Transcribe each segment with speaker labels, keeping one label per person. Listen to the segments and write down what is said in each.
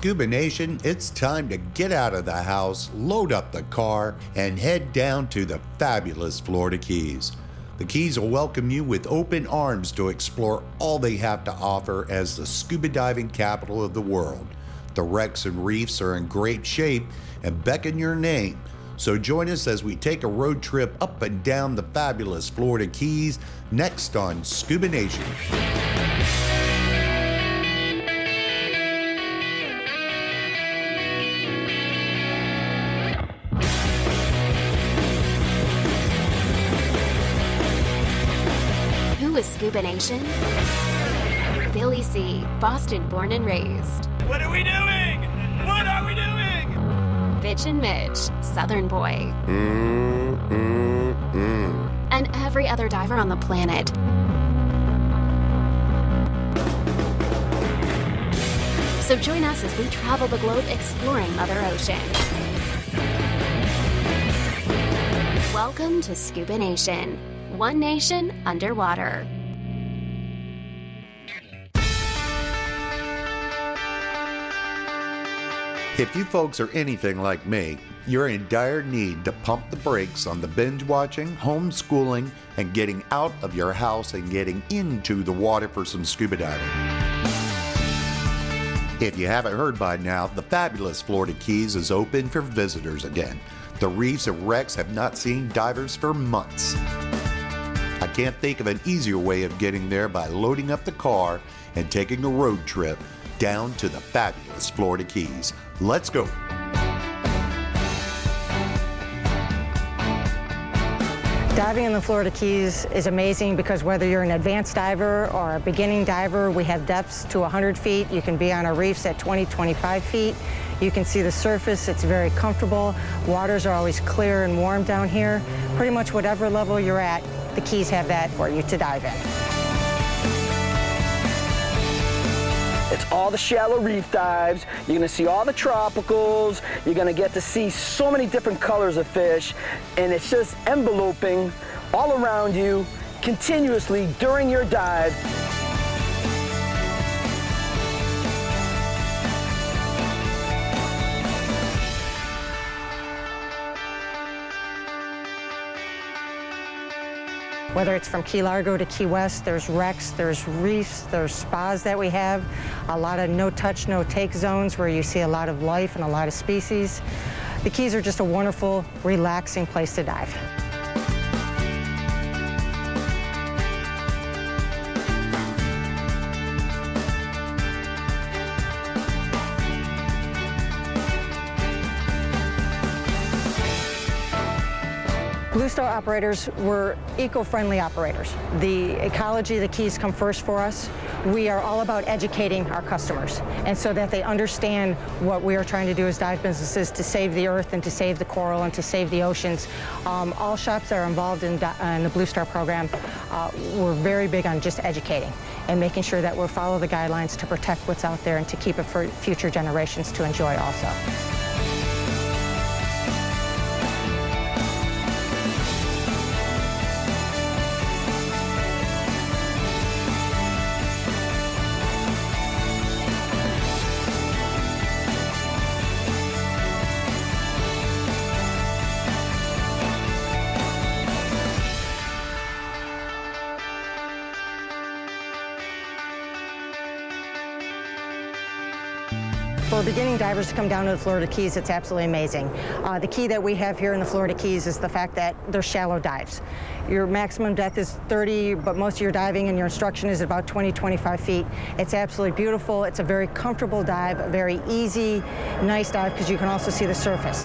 Speaker 1: Scuba Nation, it's time to get out of the house, load up the car, and head down to the fabulous Florida Keys. The Keys will welcome you with open arms to explore all they have to offer as the scuba diving capital of the world. The wrecks and reefs are in great shape and beckon your name. So join us as we take a road trip up and down the fabulous Florida Keys, next on Scuba Nation.
Speaker 2: Who is Scuba Nation? Billy C., Boston born and raised.
Speaker 3: What are we doing? What are we doing?
Speaker 2: Bitch and Mitch, Southern boy. And every other diver on the planet. So join us as we travel the globe exploring Mother Ocean. Welcome to Scuba Nation. One nation underwater.
Speaker 1: If you folks are anything like me, you're in dire need to pump the brakes on the binge watching, homeschooling, and getting out of your house and getting into the water for some scuba diving. If you haven't heard by now, the fabulous Florida Keys is open for visitors again. The reefs and wrecks have not seen divers for months. I can't think of an easier way of getting there by loading up the car and taking a road trip down to the fabulous Florida Keys. Let's go.
Speaker 4: Diving in the Florida Keys is amazing because whether you're an advanced diver or a beginning diver, we have depths to 100 feet. You can be on our reefs at 20, 25 feet. You can see the surface. It's very comfortable. Waters are always clear and warm down here. Pretty much whatever level you're at, the Keys have that for you to dive in.
Speaker 5: It's all the shallow reef dives. You're gonna see all the tropicals. You're gonna get to see so many different colors of fish, and it's just enveloping all around you continuously during your dive.
Speaker 4: Whether it's from Key Largo to Key West, there's wrecks, there's reefs, there's spas that we have, a lot of no-touch, no-take zones where you see a lot of life and a lot of species. The Keys are just a wonderful, relaxing place to dive. Blue Star operators were eco-friendly operators. The ecology of the Keys come first for us. We are all about educating our customers, and so that they understand what we are trying to do as dive businesses to save the earth and to save the coral and to save the oceans. All shops that are involved in the Blue Star program, we're very big on just educating and making sure that we'll follow the guidelines to protect what's out there and to keep it for future generations to enjoy also. For beginning divers to come down to the Florida Keys, it's absolutely amazing. The key that we have here in the Florida Keys is the fact that they're shallow dives. Your maximum depth is 30, but most of your diving and your instruction is about 20, 25 feet. It's absolutely beautiful. It's a very comfortable dive, a very easy, nice dive because you can also see the surface.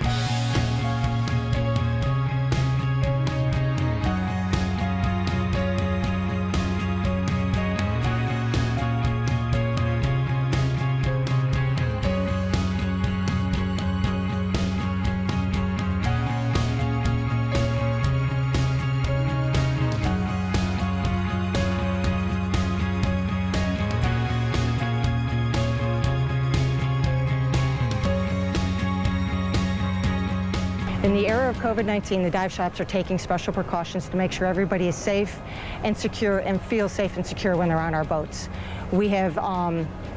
Speaker 4: In the era of COVID-19, the dive shops are taking special precautions to make sure everybody is safe and secure and feels safe and secure when they're on our boats. We have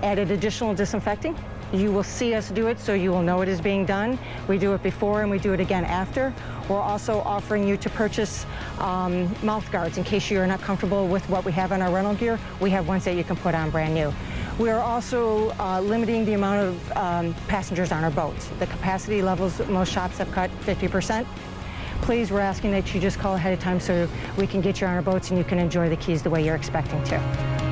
Speaker 4: added additional disinfecting You will see us do it, so you will know it is being done. We do it before and we do it again after. We're also offering you to purchase mouth guards in case you're not comfortable with what we have on our rental gear. We have ones that you can put on brand new. We are also limiting the amount of passengers on our boats. The capacity levels, most shops have cut 50%. Please, we're asking that you just call ahead of time so we can get you on our boats and you can enjoy the Keys the way you're expecting to.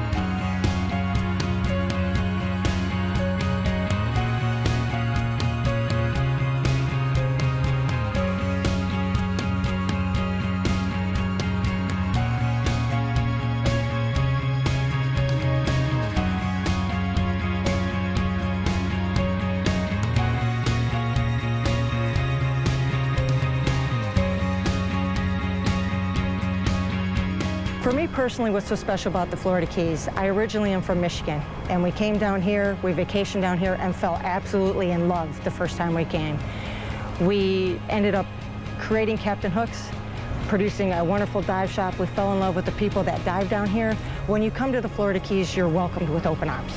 Speaker 4: For me personally, what's so special about the Florida Keys, I originally am from Michigan, and we came down here, we vacationed down here, and fell absolutely in love the first time we came. We ended up creating Captain Hooks, producing a wonderful dive shop. We fell in love with the people that dive down here. When you come to the Florida Keys, you're welcomed with open arms.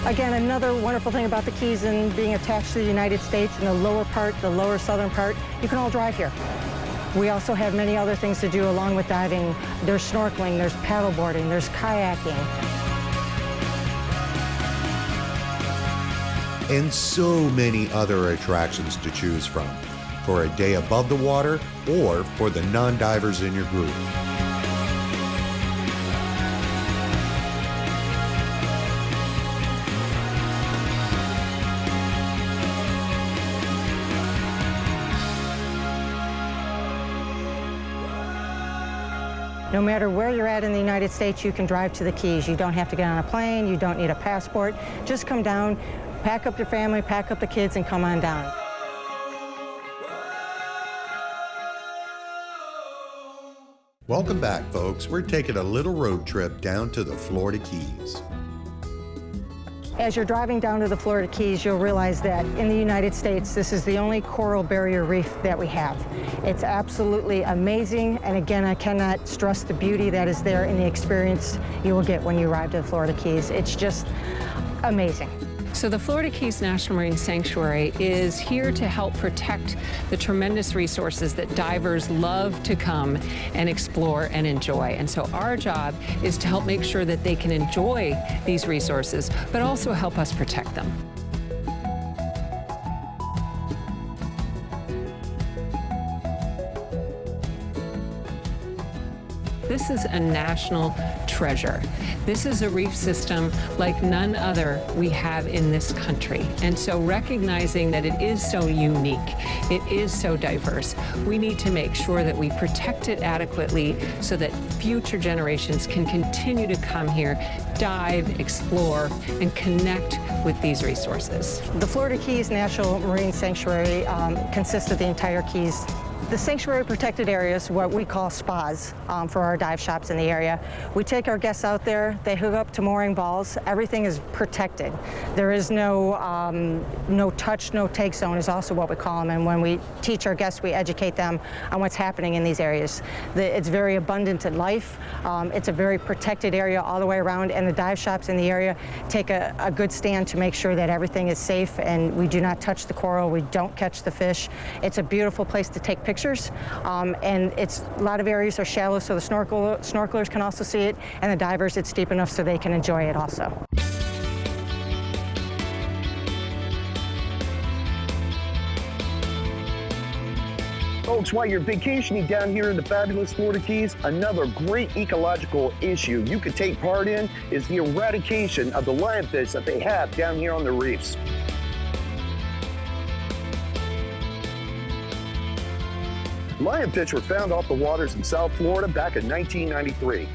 Speaker 4: Again, another wonderful thing about the Keys and being attached to the United States in the lower part, the lower southern part, you can all drive here. We also have many other things to do along with diving. There's snorkeling, there's paddleboarding, there's kayaking.
Speaker 1: And so many other attractions to choose from for a day above the water or for the non-divers in your group.
Speaker 4: No matter where you're at in the United States, you can drive to the Keys. You don't have to get on a plane, you don't need a passport. Just come down, pack up your family, pack up the kids, and come on down.
Speaker 1: Welcome back, folks. We're taking a little road trip down to the Florida Keys.
Speaker 4: As you're driving down to the Florida Keys, you'll realize that in the United States, this is the only coral barrier reef that we have. It's absolutely amazing, and again, I cannot stress the beauty that is there in the experience you will get when you arrive to the Florida Keys. It's just amazing.
Speaker 6: So the Florida Keys National Marine Sanctuary is here to help protect the tremendous resources that divers love to come and explore and enjoy. And so our job is to help make sure that they can enjoy these resources, but also help us protect them. This is a national treasure. This is a reef system like none other we have in this country. And so recognizing that it is so unique, it is so diverse, we need to make sure that we protect it adequately so that future generations can continue to come here, dive, explore, and connect with these resources.
Speaker 4: The Florida Keys National Marine Sanctuary consists of the entire Keys. The sanctuary protected areas, what we call spas for our dive shops in the area. We take our guests out there, they hook up to mooring balls, everything is protected. There is no touch, no take zone is also what we call them, and when we teach our guests, we educate them on what's happening in these areas. It's very abundant in life, it's a very protected area all the way around, and the dive shops in the area take a good stand to make sure that everything is safe and we do not touch the coral, we don't catch the fish. It's a beautiful place to take pictures. And a lot of areas are shallow, so the snorkelers can also see it, and the divers, it's deep enough so they can enjoy it also.
Speaker 7: Folks, while you're vacationing down here in the fabulous Florida Keys, another great ecological issue you could take part in is the eradication of the lionfish that they have down here on the reefs. Lionfish were found off the waters in South Florida back in 1993.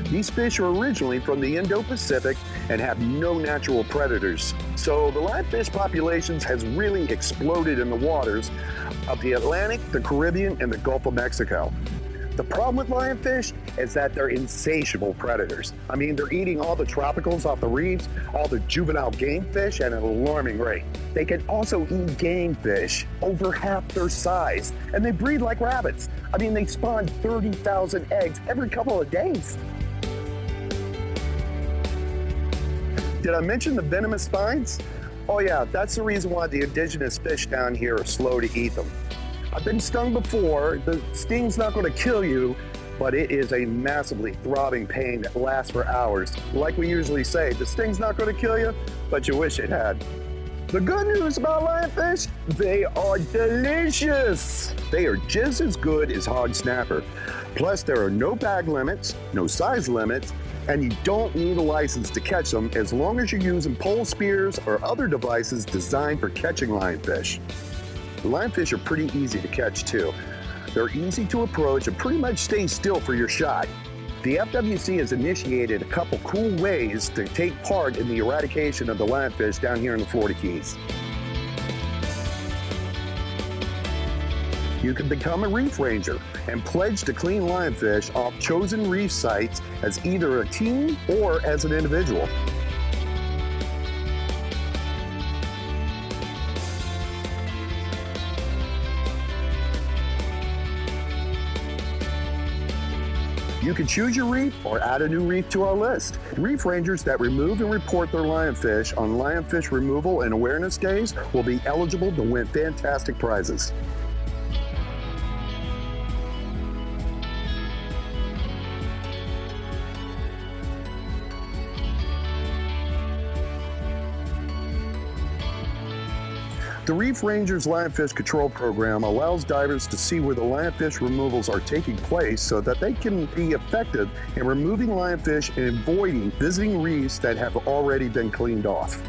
Speaker 7: These fish are originally from the Indo-Pacific and have no natural predators. So the lionfish populations has really exploded in the waters of the Atlantic, the Caribbean, and the Gulf of Mexico. The problem with lionfish is that they're insatiable predators. I mean, they're eating all the tropicals off the reefs, all the juvenile game fish at an alarming rate. They can also eat game fish over half their size, and they breed like rabbits. I mean, they spawn 30,000 eggs every couple of days. Did I mention the venomous spines? Oh yeah, that's the reason why the indigenous fish down here are slow to eat them. I've been stung before. The sting's not going to kill you, but it is a massively throbbing pain that lasts for hours. Like we usually say, the sting's not going to kill you, but you wish it had. The good news about lionfish, they are delicious. They are just as good as hog snapper. Plus, there are no bag limits, no size limits, and you don't need a license to catch them as long as you're using pole spears or other devices designed for catching lionfish. The lionfish are pretty easy to catch too. They're easy to approach and pretty much stay still for your shot. The FWC has initiated a couple cool ways to take part in the eradication of the lionfish down here in the Florida Keys. You can become a reef ranger and pledge to clean lionfish off chosen reef sites as either a team or as an individual. You can choose your reef or add a new reef to our list. Reef rangers that remove and report their lionfish on Lionfish Removal and Awareness Days will be eligible to win fantastic prizes. The Reef Rangers Lionfish Control Program allows divers to see where the lionfish removals are taking place so that they can be effective in removing lionfish and avoiding visiting reefs that have already been cleaned off.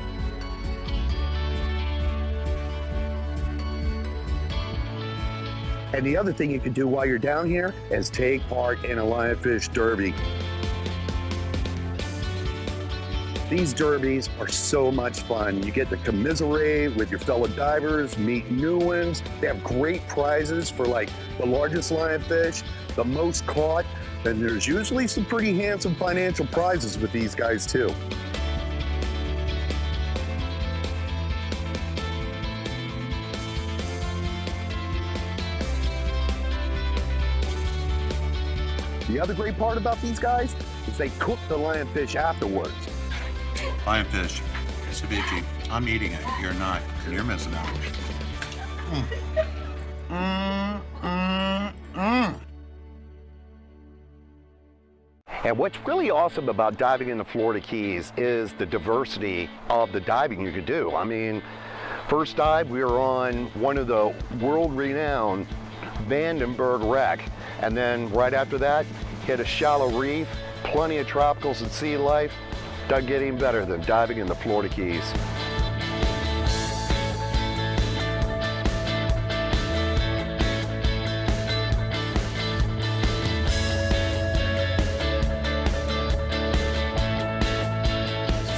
Speaker 7: And the other thing you can do while you're down here is take part in a lionfish derby. These derbies are so much fun. You get to commiserate with your fellow divers, meet new ones. They have great prizes for like the largest lionfish, the most caught, and there's usually some pretty handsome financial prizes with these guys too. The other great part about these guys is they cook the lionfish afterwards.
Speaker 1: Lionfish, ceviche. I'm eating it. You're not. You're missing out.
Speaker 7: And what's really awesome about diving in the Florida Keys is the diversity of the diving you can do. I mean, first dive, we were on one of the world-renowned Vandenberg wreck. And then right after that, hit a shallow reef, plenty of tropicals and sea life. Doesn't get any better than diving in the Florida Keys.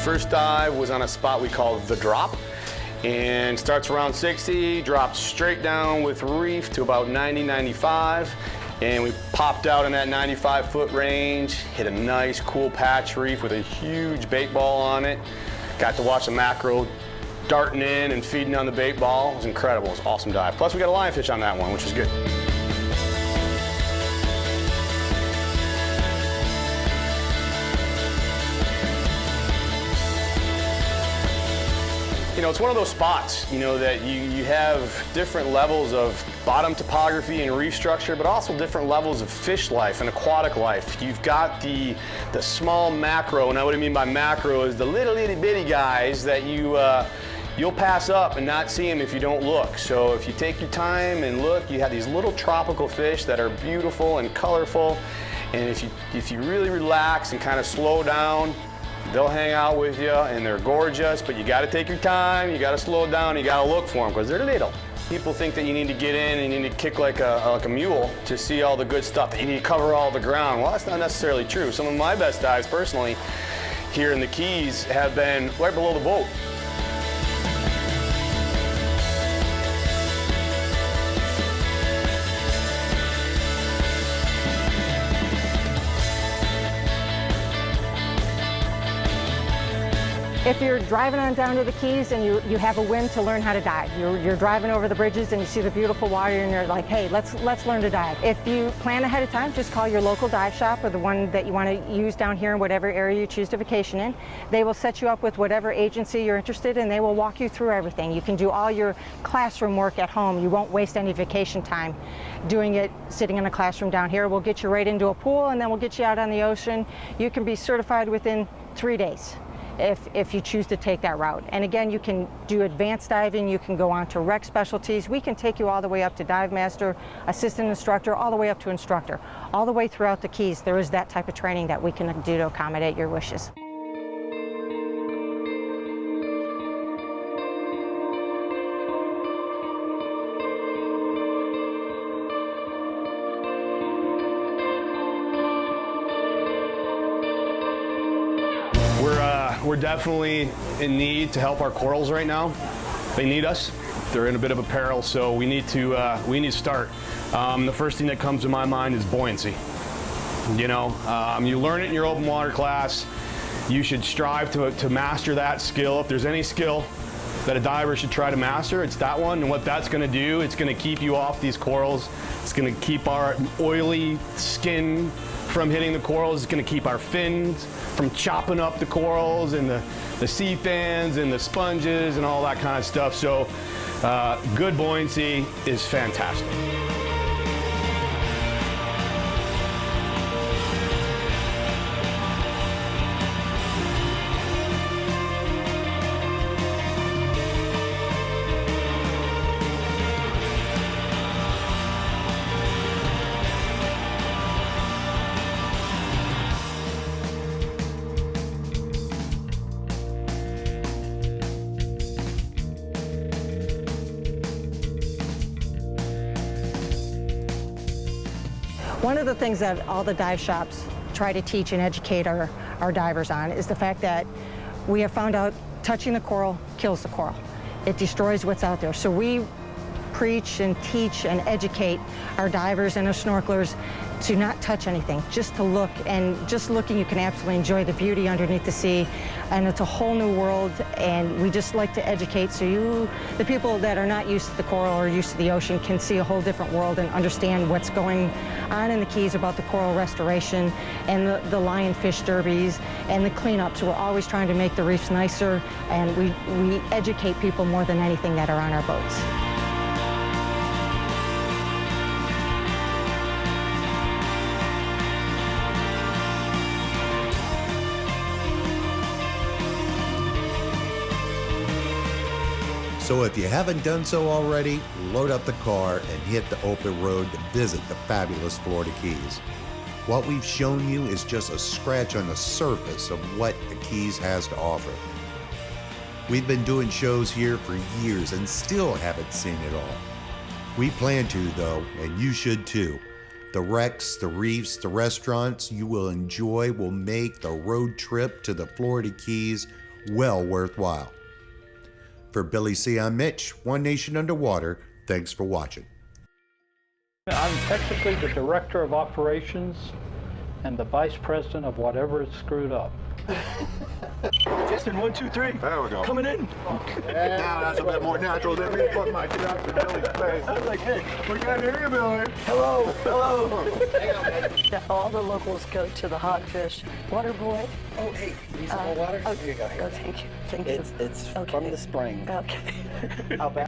Speaker 8: First dive was on a spot we call the Drop, and starts around 60, drops straight down with reef to about 90, 95. And we popped out in that 95-foot range, hit a nice cool patch reef with a huge bait ball on it. Got to watch the mackerel darting in and feeding on the bait ball. It was incredible, it was an awesome dive. Plus we got a lionfish on that one, which is good. You know, it's one of those spots, you know, that you have different levels of bottom topography and reef structure, but also different levels of fish life and aquatic life. You've got the small macro, and what I mean by macro is the little itty bitty guys that you'll pass up and not see them if you don't look. So if you take your time and look, you have these little tropical fish that are beautiful and colorful, and if you really relax and kind of slow down, they'll hang out with you, and they're gorgeous, but you gotta take your time, you gotta slow down, you gotta look for them, because they're little. People think that you need to get in and you need to kick like a mule to see all the good stuff, that you need to cover all the ground. Well, that's not necessarily true. Some of my best dives, personally, here in the Keys have been right below the boat.
Speaker 4: If you're driving on down to the Keys and you have a whim to learn how to dive, you're driving over the bridges and you see the beautiful water and you're like, hey, let's learn to dive. If you plan ahead of time, just call your local dive shop or the one that you want to use down here in whatever area you choose to vacation in. They will set you up with whatever agency you're interested in. They will walk you through everything. You can do all your classroom work at home. You won't waste any vacation time doing it sitting in a classroom down here. We'll get you right into a pool and then we'll get you out on the ocean. You can be certified within 3 days. If you choose to take that route. And again, you can do advanced diving, you can go on to rec specialties. We can take you all the way up to dive master, assistant instructor, all the way up to instructor. All the way throughout the Keys, there is that type of training that we can do to accommodate your wishes.
Speaker 8: We're definitely in need to help our corals right now. They need us. They're in a bit of a peril, so we need to start. The first thing that comes to my mind is buoyancy. You know, you learn it in your open water class. You should strive to master that skill. If there's any skill that a diver should try to master, it's that one. And what that's going to do, it's going to keep you off these corals. It's going to keep our oily skin from hitting the corals. It's going to keep our fins from chopping up the corals and the sea fans and the sponges and all that kind of stuff. So good buoyancy is fantastic.
Speaker 4: One of the things that all the dive shops try to teach and educate our divers on is the fact that we have found out touching the coral kills the coral. It destroys what's out there. So we preach and teach and educate our divers and our snorkelers to not touch anything, just to look. And just looking, you can absolutely enjoy the beauty underneath the sea. And it's a whole new world, and we just like to educate so the people that are not used to the coral or used to the ocean, can see a whole different world and understand what's going on in the Keys about the coral restoration and the lionfish derbies and the cleanups. We're always trying to make the reefs nicer, and we educate people more than anything that are on our boats.
Speaker 1: So if you haven't done so already, load up the car and hit the open road to visit the fabulous Florida Keys. What we've shown you is just a scratch on the surface of what the Keys has to offer. We've been doing shows here for years and still haven't seen it all. We plan to, though, and you should too. The wrecks, the reefs, the restaurants you will enjoy will make the road trip to the Florida Keys well worthwhile. For Billy C., I'm Mitch, One Nation Underwater. Thanks for watching.
Speaker 9: I'm technically the director of operations and the vice president of whatever is screwed up.
Speaker 3: Justin, 1, 2, 3.
Speaker 7: There we go.
Speaker 3: Coming in.
Speaker 7: Now that's a bit more natural than me putting my shot in Billy's face.
Speaker 3: I was like, hey,
Speaker 7: We can't hear you, Billy.
Speaker 3: hello, hello.
Speaker 10: All the locals go to the Hogfish Water Boy.
Speaker 3: Oh, hey, need some more water?
Speaker 10: Oh,
Speaker 3: Here you go.
Speaker 10: oh, thank you. Thank you.
Speaker 3: It's
Speaker 10: Okay.
Speaker 3: from the spring.
Speaker 10: Okay.
Speaker 3: How bad?